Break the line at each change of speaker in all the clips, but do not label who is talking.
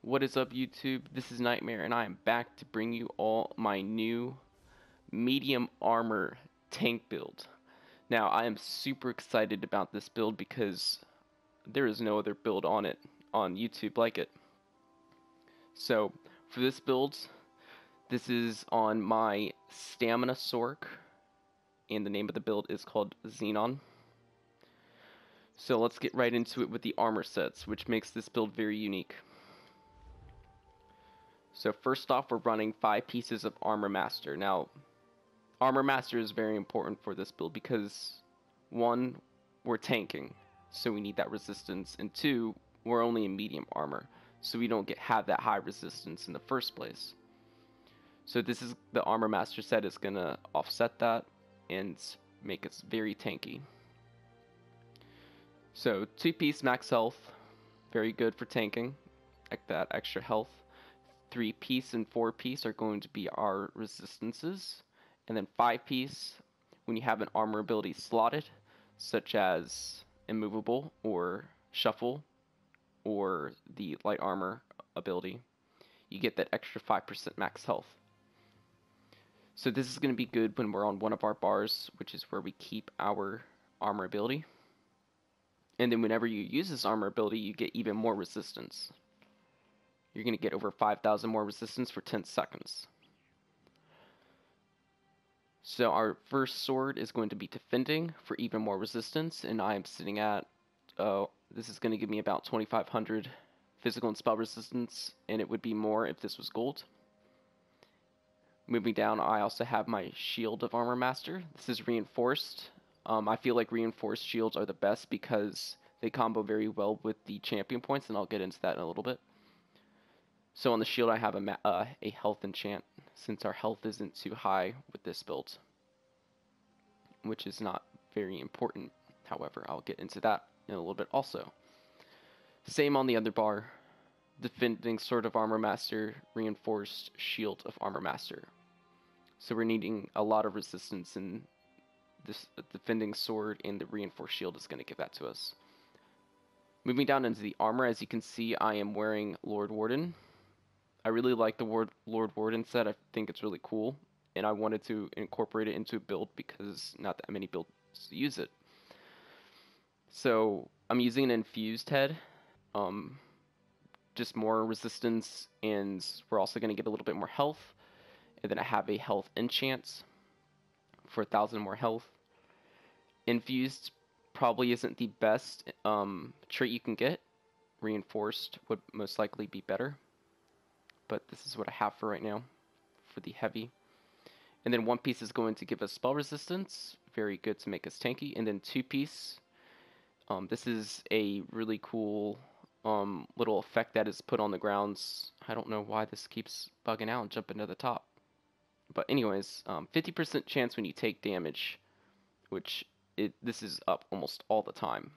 What is up, YouTube? This is Nightmare, and I am back to bring you all my new medium armor tank build. Now, I am super excited about this build because there is no other build on YouTube like it. So, for this build, this is on my Stamina Sorc, and the name of the build is called XENON. So let's get right into it with the armor sets, which makes this build very unique. So first off, we're running 5 pieces of Armor Master. Now, Armor Master is very important for this build because 1, we're tanking, so we need that resistance, and 2, we're only in medium armor, so we don't have that high resistance in the first place. So this is the Armor Master set is gonna offset that and make us very tanky. So 2-piece max health, very good for tanking, like that extra health. 3-piece and 4-piece are going to be our resistances, and then 5-piece when you have an armor ability slotted, such as immovable or shuffle or the light armor ability, you get that extra 5% max health. So this is going to be good when we're on one of our bars, which is where we keep our armor ability. And then whenever you use this armor ability, you get even more resistance. You're going to get over 5,000 more resistance for 10 seconds. So our first sword is going to be defending for even more resistance, and I am sitting at, this is going to give me about 2,500 physical and spell resistance, and it would be more if this was gold. Moving down, I also have my Shield of Armor Master. This is reinforced. I feel like reinforced shields are the best because they combo very well with the champion points, and I'll get into that in a little bit. So on the shield I have a health enchant, since our health isn't too high with this build, which is not very important. However, I'll get into that in a little bit also. Same on the other bar, defending Sword of Armor Master, reinforced Shield of Armor Master. So we're needing a lot of resistance, and this defending sword and the reinforced shield is going to give that to us. Moving down into the armor, as you can see, I am wearing Lord Warden. I really like the Lord Warden set. I think it's really cool, and I wanted to incorporate it into a build because not that many builds use it. So I'm using an infused head, just more resistance, and we're also going to get a little bit more health. And then I have a health enchant for 1,000 more health. Infused probably isn't the best trait you can get. Reinforced would most likely be better. But this is what I have for right now for the heavy. And then 1-piece is going to give us spell resistance, very good to make us tanky. And then 2-piece, this is a really cool little effect that is put on the grounds. I don't know why this keeps bugging out and jumping to the top. But anyways, 50% chance when you take damage, which this is up almost all the time.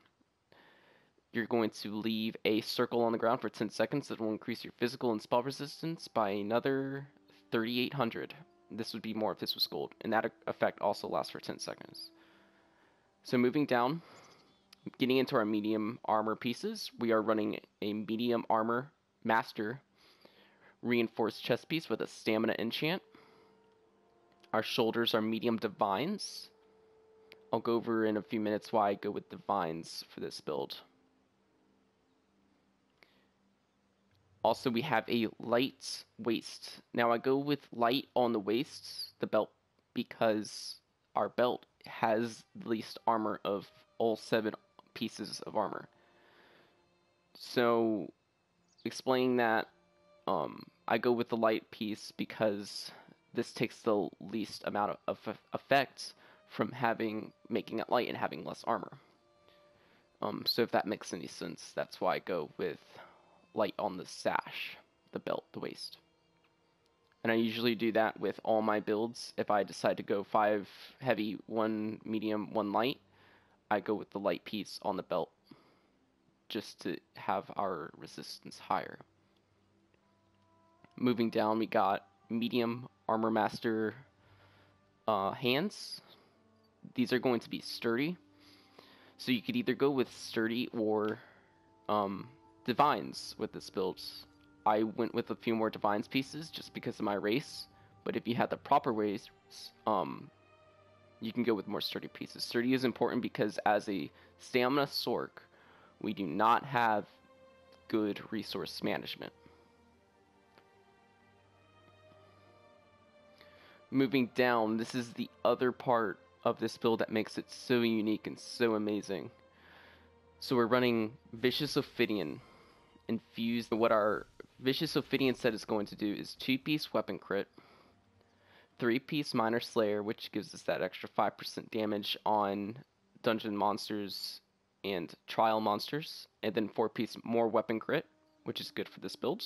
You're going to leave a circle on the ground for 10 seconds that will increase your physical and spell resistance by another 3,800. This would be more if this was gold, and that effect also lasts for 10 seconds. So moving down, getting into our medium armor pieces, we are running a medium armor master reinforced chest piece with a stamina enchant. Our shoulders are medium divines. I'll go over in a few minutes why I go with divines for this build. Also, we have a light waist. Now, I go with light on the waist, the belt, because our belt has the least armor of all 7 pieces of armor. So, explaining that, I go with the light piece because this takes the least amount of effect from making it light and having less armor. So if that makes any sense, that's why I go with light on the sash, the belt, the waist. And I usually do that with all my builds. If I decide to go 5 heavy, 1 medium, 1 light, I go with the light piece on the belt just to have our resistance higher. Moving down, we got medium armor master hands. These are going to be sturdy. So you could either go with sturdy or divines with this build. I went with a few more Divines pieces just because of my race. But if you had the proper race, you can go with more sturdy pieces. Sturdy is important because as a stamina sork, we do not have good resource management. Moving down, this is the other part of this build that makes it so unique and so amazing. So we're running Vicious Ophidian infused. What our Vicious Ophidian set is going to do is 2-piece weapon crit, 3-piece Minor Slayer, which gives us that extra 5% damage on dungeon monsters and trial monsters, and then 4-piece more weapon crit, which is good for this build,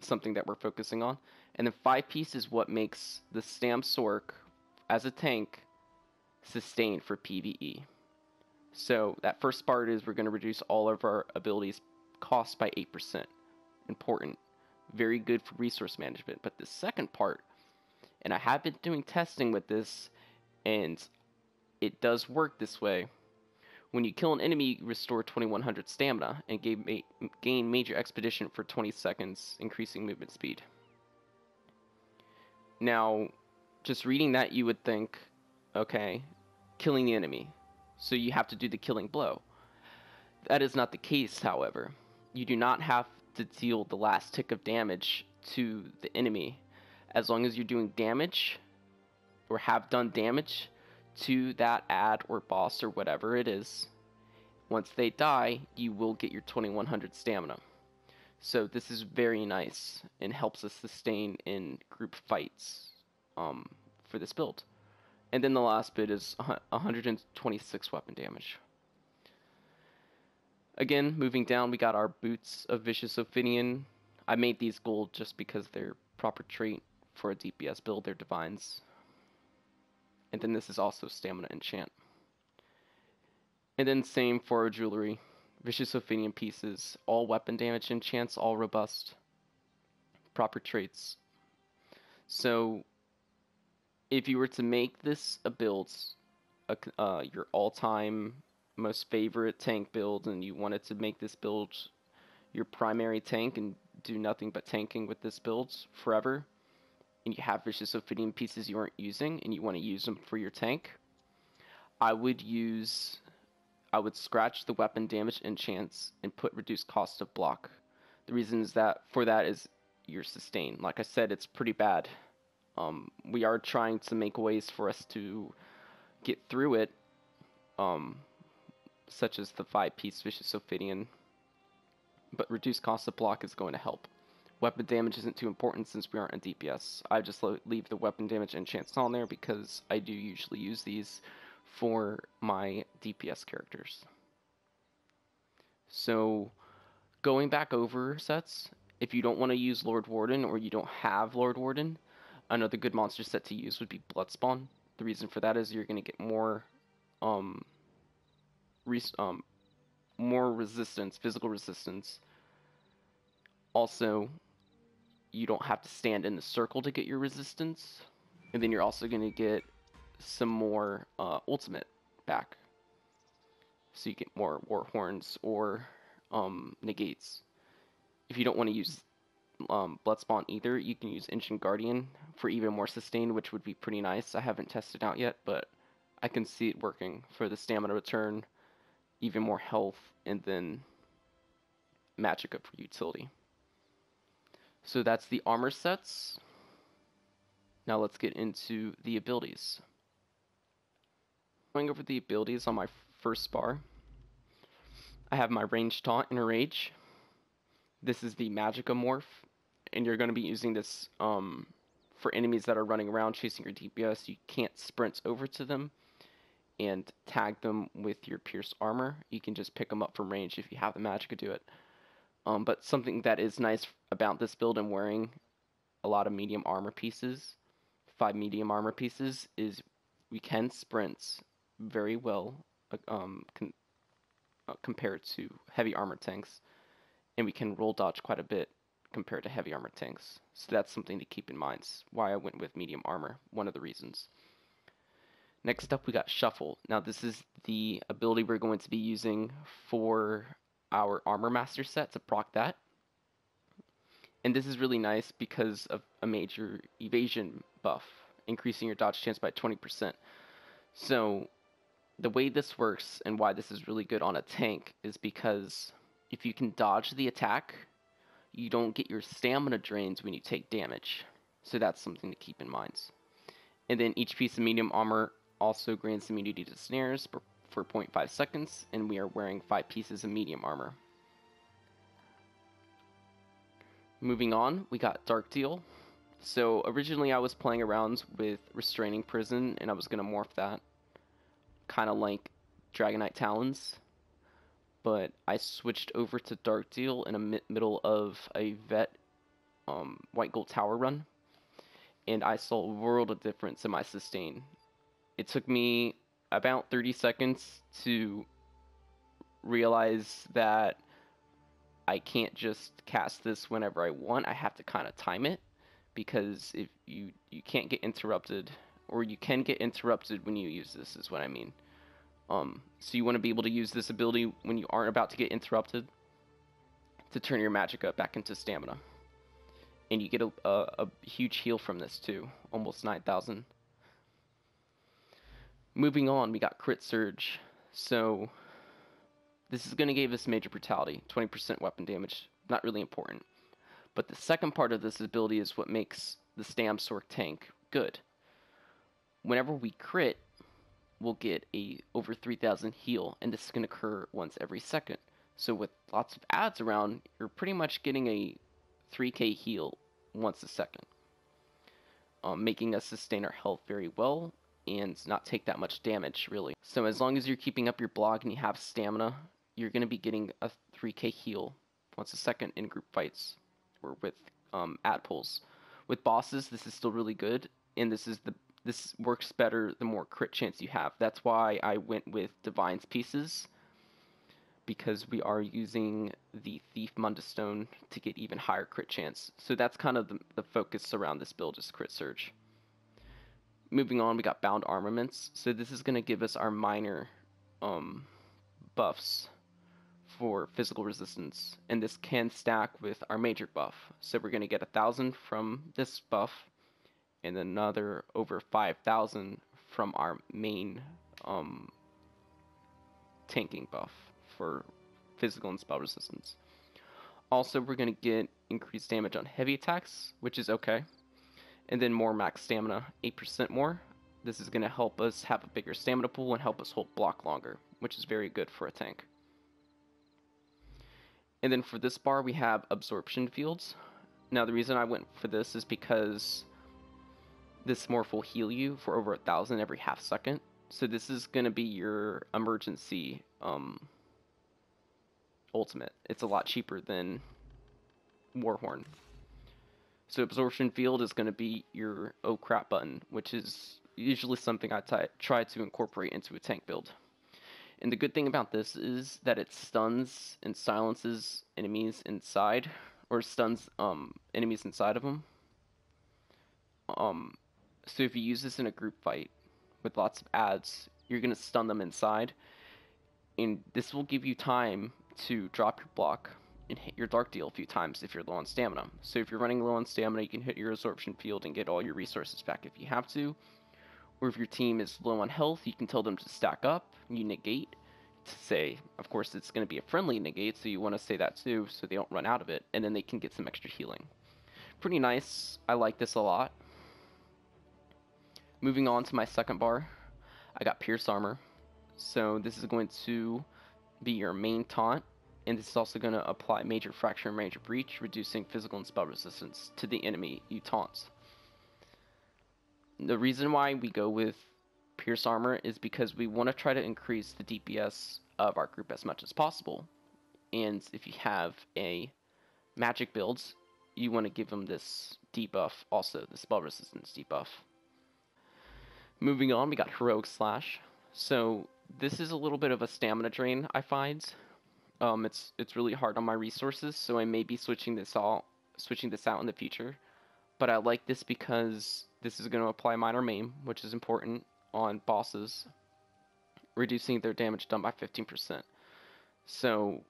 something that we're focusing on. And then 5-piece is what makes the Stam Sork as a tank sustain for PvE. So that first part is we're going to reduce all of our abilities cost by 8%. Important. Very good for resource management. But the second part, and I have been doing testing with this, and it does work this way. When you kill an enemy, you restore 2100 stamina and gain major expedition for 20 seconds, increasing movement speed. Now, just reading that, you would think, okay, killing the enemy, so you have to do the killing blow. That is not the case, however. You do not have to deal the last tick of damage to the enemy. As long as you're doing damage, or have done damage, to that ad or boss or whatever it is, once they die, you will get your 2100 stamina. So this is very nice and helps us sustain in group fights for this build. And then the last bit is 126 weapon damage. Again, moving down, we got our Boots of Vicious Ophidian. I made these gold just because they're proper trait for a DPS build. They're Divines. And then this is also Stamina Enchant. And then same for our jewelry. Vicious Ophidian pieces. All weapon damage enchants, all robust. Proper traits. So, if you were to make this a build, your all-time most favorite tank build, and you wanted to make this build your primary tank and do nothing but tanking with this build forever, and you have Vicious Ophidian pieces you aren't using and you want to use them for your tank, I would scratch the weapon damage enchants and put reduced cost of block. The reason is that for that is your sustain. Like I said, it's pretty bad. We are trying to make ways for us to get through it, such as the 5-piece Vicious Ophidian, but reduced cost of block is going to help. Weapon damage isn't too important since we aren't a DPS. I just leave the weapon damage enchants on there because I do usually use these for my DPS characters. So, going back over sets, if you don't want to use Lord Warden or you don't have Lord Warden, another good monster set to use would be Bloodspawn. The reason for that is you're going to get more more resistance, physical resistance. Also, you don't have to stand in the circle to get your resistance, and then you're also going to get some more ultimate back. So you get more war horns or negates. If you don't want to use Bloodspawn either, you can use Ancient Guardian for even more sustain, which would be pretty nice. I haven't tested out yet, but I can see it working for the stamina return, even more health, and then magic up for utility. So that's the armor sets. Now let's get into the abilities. Going over the abilities on my first bar, I have my Ranged Taunt and Rage. This is the Magicka morph, and you're going to be using this for enemies that are running around chasing your DPS. You can't sprint over to them and tag them with your Pierce armor. You can just pick them up from range if you have the Magicka do it. But something that is nice about this build and wearing a lot of medium armor pieces, 5 medium armor pieces, is we can sprint very well compared to heavy armor tanks, and we can roll dodge quite a bit compared to heavy armor tanks. So that's something to keep in mind. It's why I went with medium armor, one of the reasons. Next up, we got Shuffle. Now this is the ability we're going to be using for our Armor Master set to proc that. And this is really nice because of a major evasion buff, increasing your dodge chance by 20%. So the way this works and why this is really good on a tank is because if you can dodge the attack, you don't get your stamina drains when you take damage. So that's something to keep in mind. And then each piece of medium armor also grants immunity to snares for 0.5 seconds, and we are wearing 5 pieces of medium armor. Moving on, we got Dark Deal. So originally I was playing around with Restraining Prison, and I was going to morph that, kind of like Dragonite Talons. But I switched over to Dark Deal in the middle of a Vet White Gold Tower run, and I saw a world of difference in my sustain. It took me about 30 seconds to realize that I can't just cast this whenever I want. I have to kind of time it, because if you can't get interrupted, or you can get interrupted when you use this, is what I mean. So you want to be able to use this ability when you aren't about to get interrupted to turn your magic up back into stamina. And you get a huge heal from this too, almost 9,000. Moving on, we got Crit Surge. So this is going to give us major brutality, 20% weapon damage, not really important. But the second part of this ability is what makes the Stam Sorc tank good. Whenever we crit, we'll get a over 3,000 heal, and this is going to occur once every second. So with lots of adds around, you're pretty much getting a 3k heal once a second, making us sustain our health very well and not take that much damage, really. So as long as you're keeping up your block and you have stamina, you're going to be getting a 3k heal once a second in group fights or with add pulls. With bosses, this is still really good, and this works better the more crit chance you have. That's why I went with Divine's Pieces, because we are using the Thief Mundustone to get even higher crit chance. So that's kind of the focus around this build, is Crit Surge. Moving on, we got Bound Armaments. So this is going to give us our minor buffs for physical resistance, and this can stack with our major buff. So we're going to get 1,000 from this buff, and another over 5,000 from our main tanking buff for physical and spell resistance. Also, we're going to get increased damage on heavy attacks, which is okay. And then more max stamina, 8% more. This is going to help us have a bigger stamina pool and help us hold block longer, which is very good for a tank. And then for this bar, we have Absorption Fields. Now, the reason I went for this is because this morph will heal you for over 1,000 every half second. So this is going to be your emergency ultimate. It's a lot cheaper than Warhorn. So Absorption Field is going to be your oh crap button, which is usually something I try to incorporate into a tank build. And the good thing about this is that it stuns and silences enemies inside, or stuns enemies inside of them. So if you use this in a group fight with lots of adds, you're going to stun them inside, and this will give you time to drop your block and hit your Dark Deal a few times if you're low on stamina. So if you're running low on stamina, you can hit your Absorption Field and get all your resources back if you have to. Or if your team is low on health, you can tell them to stack up, you negate, to say, of course it's going to be a friendly negate, so you want to say that too, so they don't run out of it, and then they can get some extra healing. Pretty nice. I like this a lot. Moving on to my second bar, I got Pierce Armor. So this is going to be your main taunt, and this is also going to apply Major Fracture and Major Breach, reducing physical and spell resistance to the enemy you taunt. The reason why we go with Pierce Armor is because we want to try to increase the DPS of our group as much as possible. And if you have a magic builds, you want to give them this debuff, also the spell resistance debuff. Moving on, we got Heroic Slash. So this is a little bit of a stamina drain, I find. It's really hard on my resources, so I may be switching this out in the future. But I like this because this is going to apply minor maim, which is important on bosses, reducing their damage done by 15%. So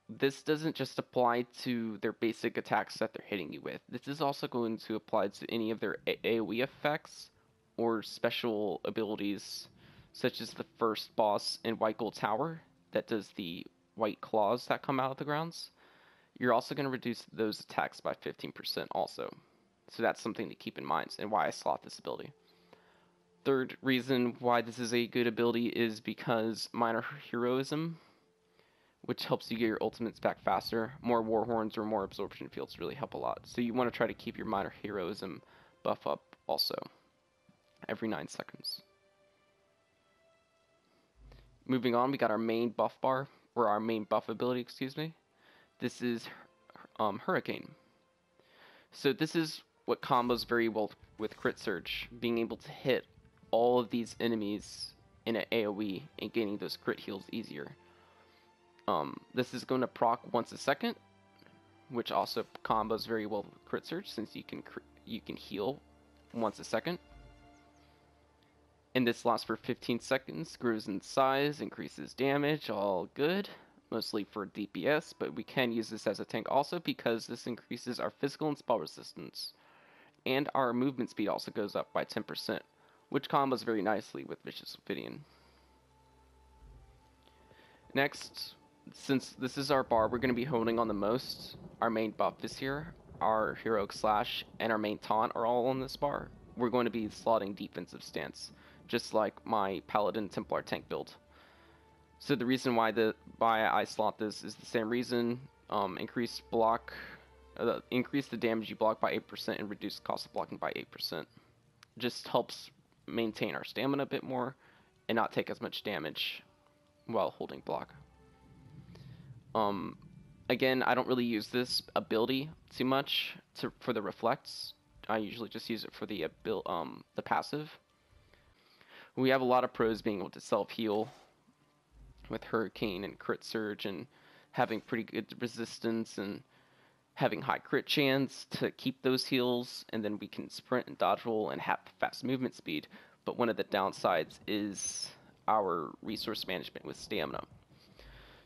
this doesn't just apply to their basic attacks that they're hitting you with. This is also going to apply to any of their AoE effects or special abilities, such as the first boss in White Gold Tower that does the white claws that come out of the grounds. You're also going to reduce those attacks by 15% also. So that's something to keep in mind and why I slot this ability. Third reason why this is a good ability is because minor heroism, which helps you get your ultimates back faster. More war horns or more absorption fields really help a lot. So you want to try to keep your minor heroism buff up also every 9 seconds. Moving on, we got our main buff bar, or our main buff ability, excuse me. This is Hurricane. So this is what combos very well with Crit Surge, being able to hit all of these enemies in an AoE and gaining those crit heals easier. This is going to proc once a second, which also combos very well with Crit Surge since you can heal once a second. And this lasts for 15 seconds, grows in size, increases damage, all good. Mostly for DPS, but we can use this as a tank also because this increases our physical and spell resistance. And our movement speed also goes up by 10%, which combos very nicely with Vicious Ophidian. Next, since this is our bar we're going to be honing on the most, our main buff is here, our Heroic Slash, and our main taunt are all on this bar. We're going to be slotting defensive stance, just like my Paladin Templar tank build. So the reason why I slot this is the same reason. Increase the damage you block by 8% and reduce the cost of blocking by 8%. Just helps maintain our stamina a bit more and not take as much damage while holding block. Again, I don't really use this ability too much for the reflects. I usually just use it for the passive. We have a lot of pros being able to self-heal with Hurricane and Crit Surge and having pretty good resistance and having high crit chance to keep those heals, and then we can sprint and dodge roll and have fast movement speed. But one of the downsides is our resource management with stamina.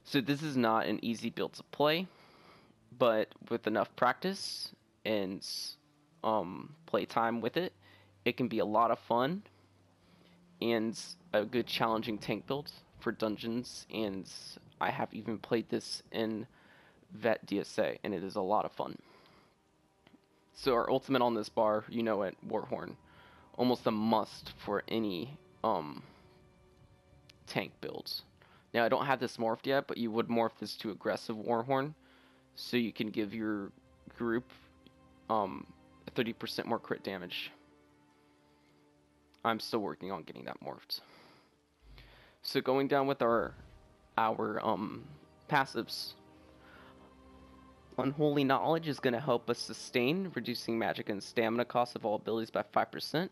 So this is not an easy build to play, but with enough practice and play time with it, it can be a lot of fun and a good challenging tank build for dungeons, and I have even played this in Vet DSA, and it is a lot of fun. So our ultimate on this bar, you know it, Warhorn. Almost a must for any tank builds. Now I don't have this morphed yet, but you would morph this to aggressive Warhorn, so you can give your group 30% more crit damage. I'm still working on getting that morphed. So going down with our passives. Unholy Knowledge is going to help us sustain, reducing magic and stamina costs of all abilities by 5%.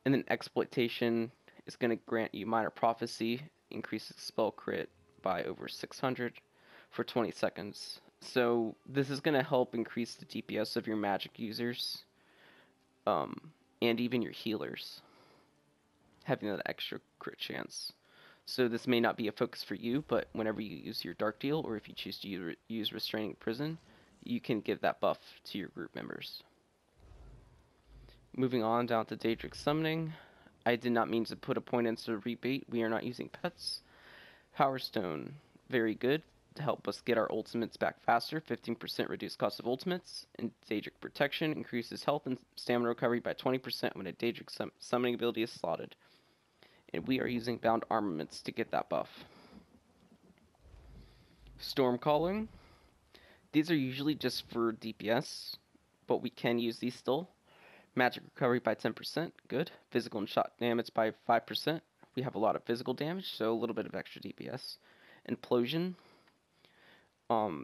And then Exploitation is going to grant you Minor Prophecy, increases spell crit by over 600 for 20 seconds. So this is going to help increase the DPS of your magic users, and even your healers, having that extra crit chance. So this may not be a focus for you, but whenever you use your Dark Deal, or if you choose to use Restraining Prison, you can give that buff to your group members. Moving on down to DAEDRIC Summoning. I did not mean to put a point into the rebate. We are not using pets. Power Stone, very good to help us get our ultimates back faster. 15% reduced cost of ultimates. And DAEDRIC Protection increases health and stamina recovery by 20% when a DAEDRIC summoning ability is slotted. And we are using Bound Armaments to get that buff. Storm Calling. These are usually just for DPS, but we can use these still. Magic recovery by 10%, good. Physical and shot damage by 5%. We have a lot of physical damage, so a little bit of extra DPS. Implosion.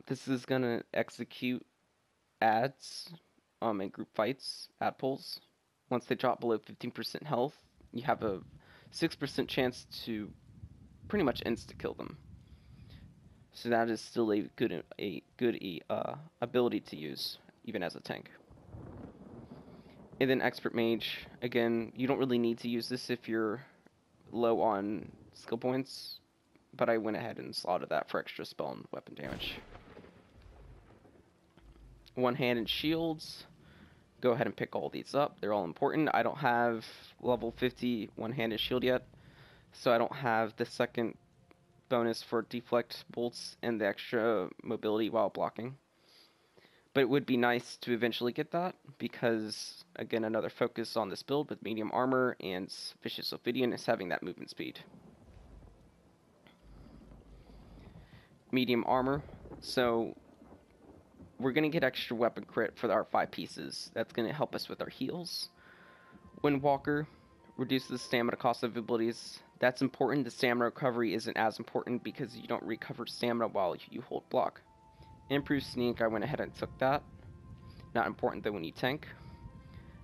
This is going to execute adds in group fights, add pulls. Once they drop below 15% health, you have a 6% chance to pretty much insta-kill them. So that is still a good ability to use, even as a tank. And then Expert Mage, again, you don't really need to use this if you're low on skill points, but I went ahead and slotted that for extra spell and weapon damage. One-handed shields. Go ahead and pick all these up. They're all important. I don't have level 50 one-handed shield yet, so I don't have the second bonus for deflect bolts and the extra mobility while blocking. But it would be nice to eventually get that, because, again, another focus on this build with medium armor and Vicious Ophidian is having that movement speed. Medium armor. So we're going to get extra weapon crit for our 5 pieces. That's going to help us with our heals. Windwalker reduces the stamina cost of abilities. That's important. The stamina recovery isn't as important because you don't recover stamina while you hold block. Improved sneak, I went ahead and took that. Not important though when you tank.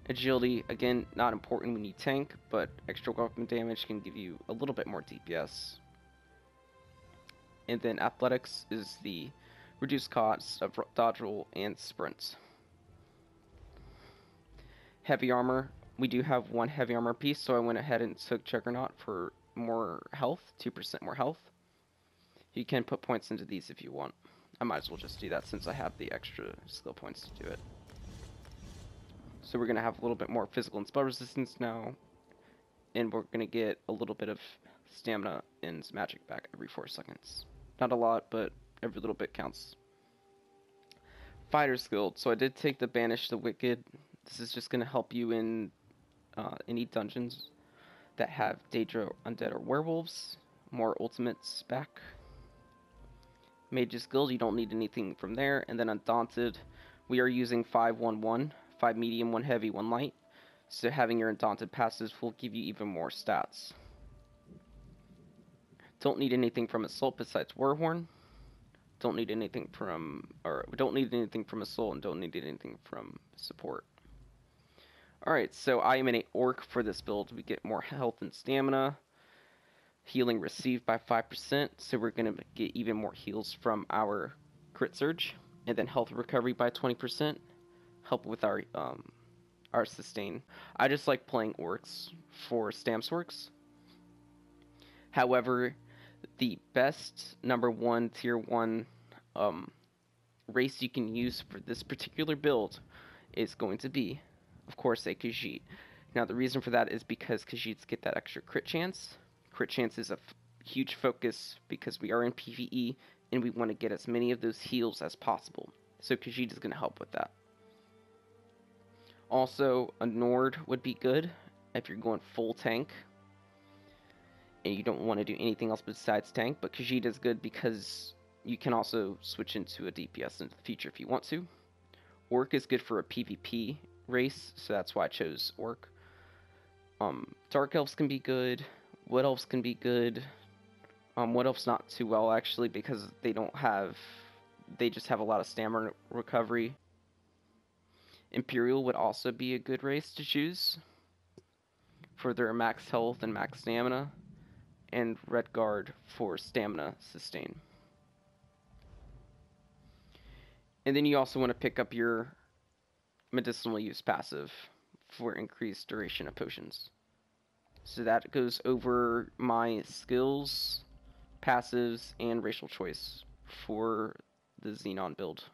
Agility, again, not important when you tank, but extra weapon damage can give you a little bit more DPS. And then athletics is the reduced cost of dodge roll and sprints. Heavy armor, we do have one heavy armor piece, so I went ahead and took Juggernaut for more health, 2% more health. You can put points into these if you want. I might as well just do that since I have the extra skill points to do it. So we're going to have a little bit more physical and spell resistance now, and we're going to get a little bit of stamina and magic back every 4 seconds. Not a lot, but every little bit counts. Fighter's Guild. So I did take the Banish the Wicked. This is just going to help you in any dungeons that have Daedra, Undead, or Werewolves. More ultimates back. Mage's Guild, you don't need anything from there. And then Undaunted, we are using 5-1-1, 5 medium, 1 heavy, 1 light. So having your Undaunted passives will give you even more stats. Don't need anything from Assault besides Warhorn. Don't need anything from Assault, and don't need anything from Support. Alright, so I am in an Orc for this build. We get more health and stamina. Healing received by 5%, so we're going to get even more heals from our crit surge, and then health recovery by 20%, help with our sustain. I just like playing orcs for Stamps Works. However, the best number 1 tier 1 race you can use for this particular build is going to be, of course, a Khajiit. Now the reason for that is because Khajiits get that extra crit chance. Crit chance is a huge focus because we are in PvE and we want to get as many of those heals as possible. So Khajiit is going to help with that. Also, a Nord would be good if you're going full tank and you don't want to do anything else besides tank, but Khajiit is good because you can also switch into a DPS in the future if you want to. Orc is good for a PvP race, so that's why I chose Orc. Dark Elves can be good. Wood Elves can be good. Wood Elves not too well actually because they just have a lot of stamina recovery. Imperial would also be a good race to choose for their max health and max stamina, and Red Guard for stamina sustain. And then you also want to pick up your medicinal use passive for increased duration of potions. So that goes over my skills, passives, and racial choice for the XENON build.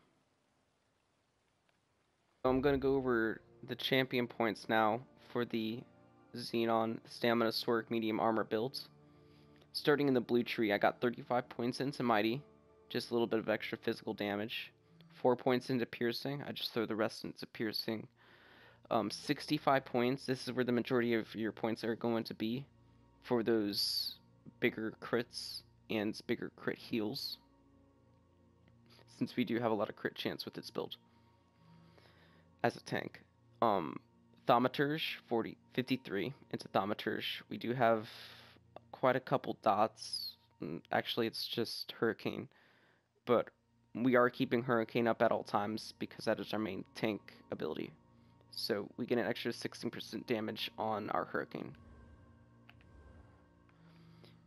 I'm going to go over the champion points now for the XENON Stamina Sword Medium Armor builds. Starting in the blue tree, I got 35 points into Mighty, just a little bit of extra physical damage. 4 points into Piercing, I just throw the rest into Piercing. 65 points, this is where the majority of your points are going to be for those bigger crits and bigger crit heals, since we do have a lot of crit chance with this build as a tank. Thaumaturge, 53 into Thaumaturge. We do have quite a couple dots. Actually, it's just Hurricane, but we are keeping Hurricane up at all times because that is our main tank ability. So we get an extra 16% damage on our Hurricane.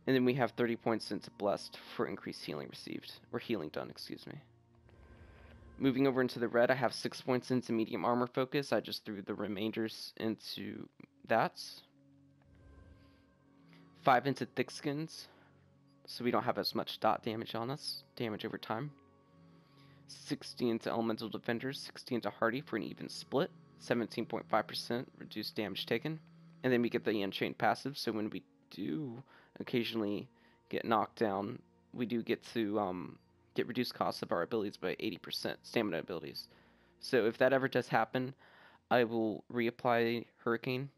And then we have 30 points into Blessed for increased healing received, or healing done, excuse me. Moving over into the red, I have 6 points into Medium Armor Focus. I just threw the remainders into that. 5 into Thick Skins. so we don't have as much dot damage on us, damage over time. 60 into Elemental Defenders, 60 into Hardy for an even split, 17.5% reduced damage taken. And then we get the Unchained passive, so when we do occasionally get knocked down, we do get to get reduced costs of our abilities by 80%, stamina abilities. So if that ever does happen, I will reapply Hurricane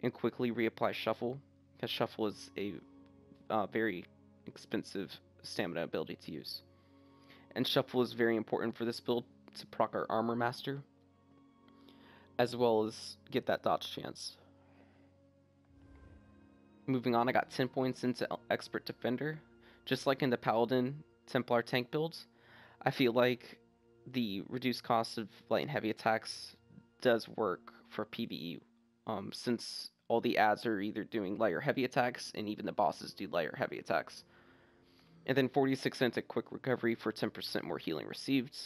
and quickly reapply Shuffle, because Shuffle is a very expensive stamina ability to use. And Shuffle is very important for this build to proc our Armor Master, as well as get that dodge chance. Moving on, I got 10 points into Expert Defender. Just like in the Paladin Templar tank builds, I feel like the reduced cost of light and heavy attacks does work for PvE, since all the ads are either doing light or heavy attacks, and even the bosses do light or heavy attacks. And then 46 into Quick Recovery for 10% more healing received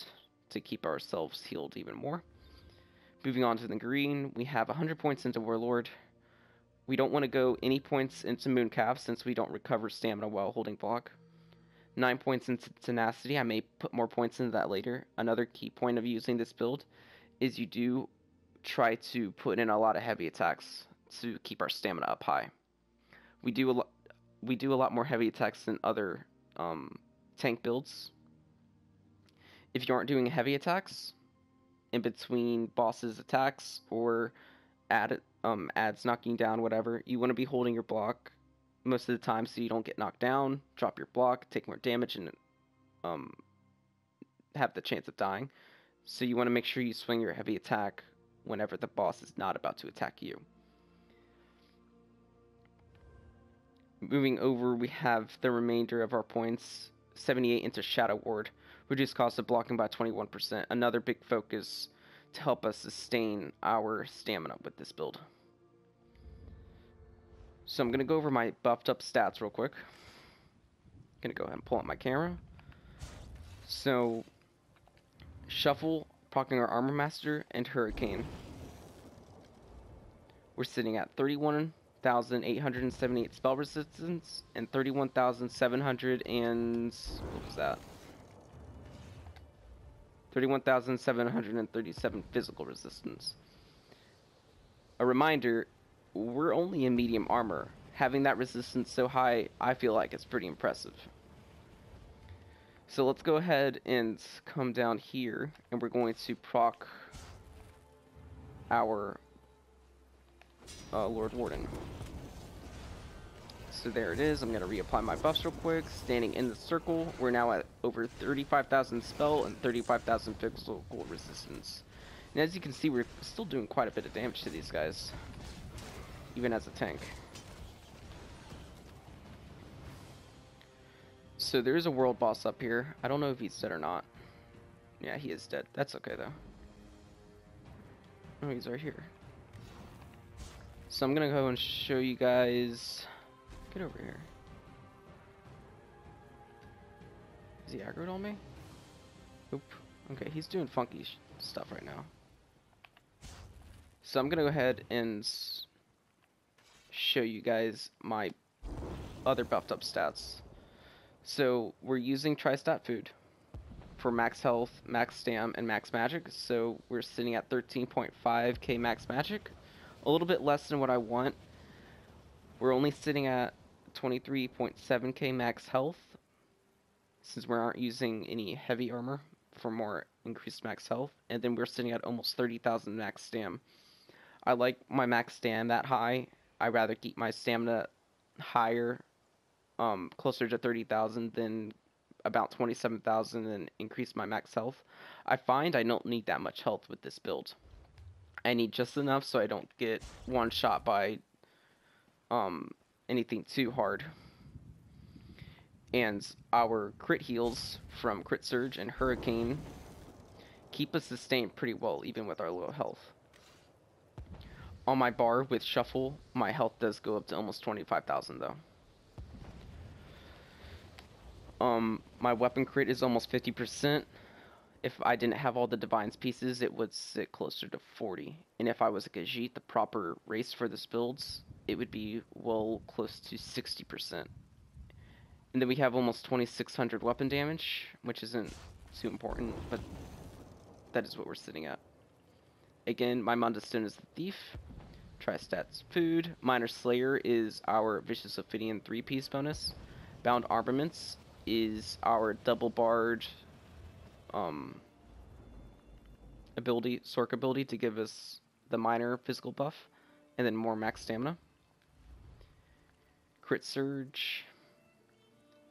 to keep ourselves healed even more. Moving on to the green, we have 100 points into Warlord. We don't want to go any points into Mooncalf since we don't recover stamina while holding block. 9 points into Tenacity. I may put more points into that later. Another key point of using this build is you do try to put in a lot of heavy attacks to keep our stamina up high. We do a lot more heavy attacks than other tank builds. If you aren't doing heavy attacks in between bosses' attacks or ads knocking down whatever, you want to be holding your block most of the time so you don't get knocked down, drop your block, take more damage, and have the chance of dying. So you want to make sure you swing your heavy attack whenever the boss is not about to attack you. Moving over, we have the remainder of our points. 78 into Shadow Ward. Reduced cost of blocking by 21%. Another big focus to help us sustain our stamina with this build. So I'm going to go over my buffed up stats real quick. I'm going to go ahead and pull up my camera. So, Shuffle, proccing our Armor Master, and Hurricane. We're sitting at 31,878 spell resistance and 31,700 and... what was that? 31,737 physical resistance. A reminder, we're only in medium armor. Having that resistance so high, I feel like it's pretty impressive. So let's go ahead and come down here, and we're going to proc our Lord Warden. So there it is. I'm going to reapply my buffs real quick. Standing in the circle, we're now at over 35,000 spell and 35,000 physical resistance. And as you can see, we're still doing quite a bit of damage to these guys, even as a tank. So there is a world boss up here. I don't know if he's dead or not. Yeah, he is dead. That's okay, though. Oh, he's right here. So I'm going to go and show you guys... Get over here. Is he aggroed on me? Oop. Okay, he's doing funky stuff right now. So I'm going to go ahead and show you guys my other buffed up stats. So we're using Tri-Stat Food for max health, max stam, and max magic. So we're sitting at 13.5k max magic. A little bit less than what I want. We're only sitting at 23.7k max health, since we aren't using any heavy armor for more increased max health. And then we're sitting at almost 30,000 max stam. I like my max stam that high. I'd rather keep my stamina higher, closer to 30,000 than about 27,000 and increase my max health. I find I don't need that much health with this build. I need just enough so I don't get one shot by anything too hard. And our crit heals from Crit Surge and Hurricane keep us sustained pretty well even with our low health. On my bar with Shuffle, my health does go up to almost 25,000 though. My weapon crit is almost 50%. If I didn't have all the Divine's pieces, it would sit closer to 40. And if I was a Khajiit, the proper race for this builds, it would be well close to 60%. And then we have almost 2,600 weapon damage, which isn't too important, but that is what we're sitting at. Again, my Mundus Stone is the Thief. Tri-stats Food. Minor Slayer is our Vicious Ophidian 3-piece bonus. Bound Armaments is our double barred ability, Sorc ability, to give us the minor physical buff, and then more max stamina. Crit Surge,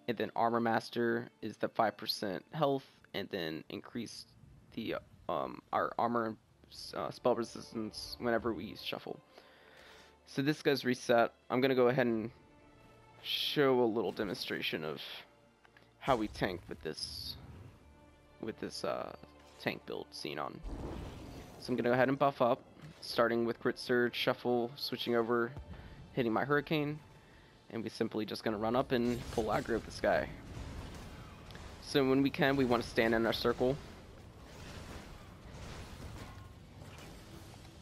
and then Armor Master is the 5% health, and then increase the our armor and spell resistance whenever we use Shuffle. So this guy's reset. I'm gonna go ahead and show a little demonstration of how we tank with this tank build, XENON. So I'm gonna go ahead and buff up, starting with Crit Surge, Shuffle, switching over, hitting my Hurricane, and we simply just gonna run up and pull aggro this guy. So when we can, we want to stand in our circle,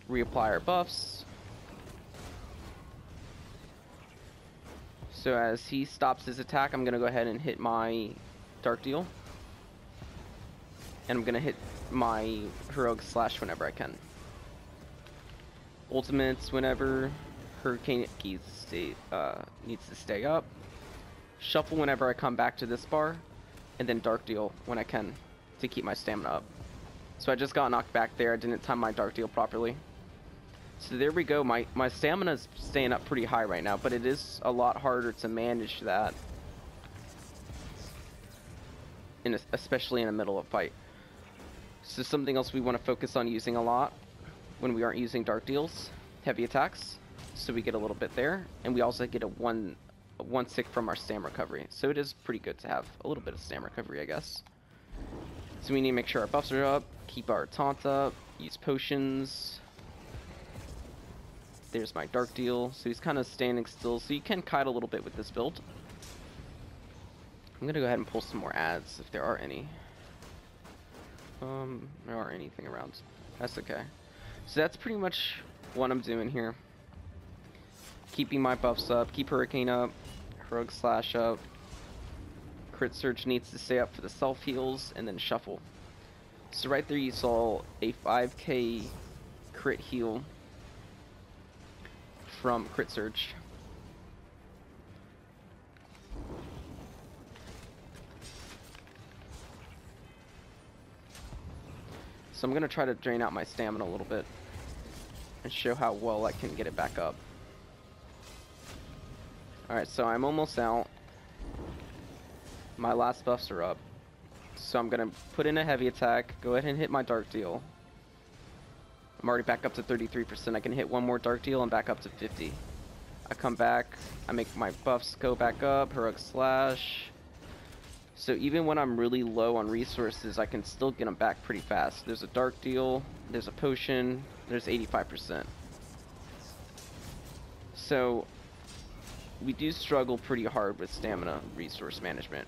reapply our buffs. So as he stops his attack, I'm gonna go ahead and hit my Dark Deal, and I'm gonna hit my Heroic Slash whenever I can. Ultimates whenever. Hurricane needs to stay up. Shuffle whenever I come back to this bar, and then Dark Deal when I can to keep my stamina up. So I just got knocked back there. I didn't time my Dark Deal properly. So there we go. My stamina is staying up pretty high right now, but it is a lot harder to manage that, especially in the middle of a fight. So something else we want to focus on using a lot when we aren't using Dark Deals, heavy attacks. So we get a little bit there, and we also get a one tick from our stam recovery. So it is pretty good to have a little bit of stam recovery, I guess. So we need to make sure our buffs are up, keep our taunt up, use potions. There's my Dark Deal. So he's kind of standing still, so you can kite a little bit with this build. I'm gonna go ahead and pull some more ads if there are any. There aren't anything around. That's okay. So that's pretty much what I'm doing here. Keeping my buffs up, keep Hurricane up, Heroic Slash up, Crit Surge needs to stay up for the self heals, and then Shuffle. So right there you saw a 5k crit heal from Crit Surge. So I'm going to try to drain out my stamina a little bit and show how well I can get it back up. Alright, so I'm almost out. My last buffs are up. So I'm going to put in a heavy attack, go ahead and hit my Dark Deal. I'm already back up to 33%. I can hit one more Dark Deal and back up to 50. I come back, I make my buffs go back up, Heroic Slash. So even when I'm really low on resources, I can still get them back pretty fast. There's a Dark Deal, there's a potion, there's 85%. So we do struggle pretty hard with stamina resource management.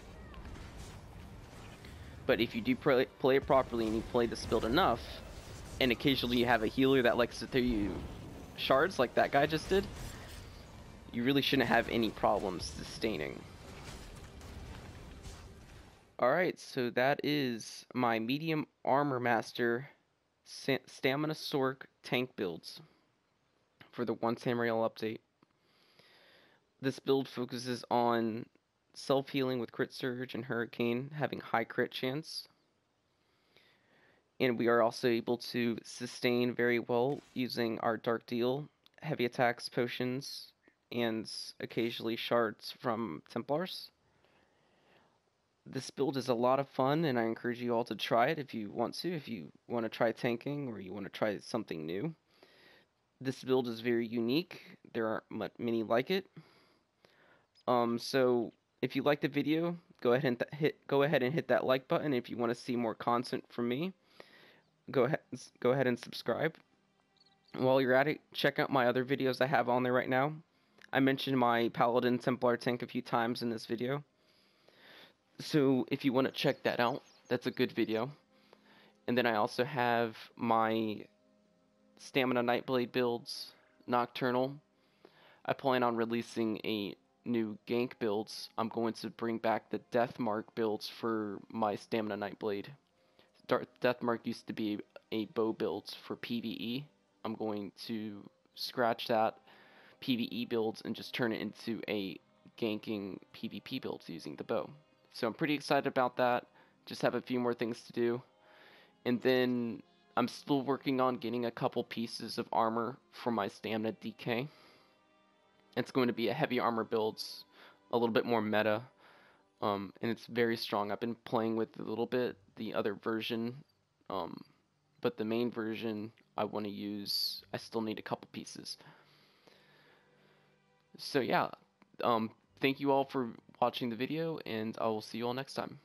But if you do play it properly and you play this build enough, and occasionally you have a healer that likes to throw you shards like that guy just did, you really shouldn't have any problems sustaining. Alright, so that is my medium armor master stamina Sorc tank builds for the 1 Tamriel update. This build focuses on self-healing with Crit Surge and Hurricane, having high crit chance. And we are also able to sustain very well using our Dark Deal, heavy attacks, potions, and occasionally shards from Templars. This build is a lot of fun, and I encourage you all to try it if you want to. If you want to try tanking or you want to try something new. This build is very unique. There aren't many like it. So if you liked the video, go ahead and hit that like button. If you want to see more content from me, go ahead and subscribe. While you're at it, check out my other videos I have on there right now. I mentioned my Paladin Templar tank a few times in this video. So if you want to check that out, that's a good video. And then I also have my Stamina Nightblade builds, Nocturnal. I plan on releasing a new gank builds, I'm going to bring back the Deathmark builds for my Stamina Nightblade. Deathmark used to be a bow build for PvE. I'm going to scratch that PvE builds and just turn it into a ganking PvP builds using the bow. So I'm pretty excited about that. Just have a few more things to do. And then I'm still working on getting a couple pieces of armor for my stamina DK. It's going to be a heavy armor builds, a little bit more meta, and it's very strong. I've been playing with a little bit the other version, but the main version I want to use, I still need a couple pieces. So yeah, thank you all for watching the video, and I will see you all next time.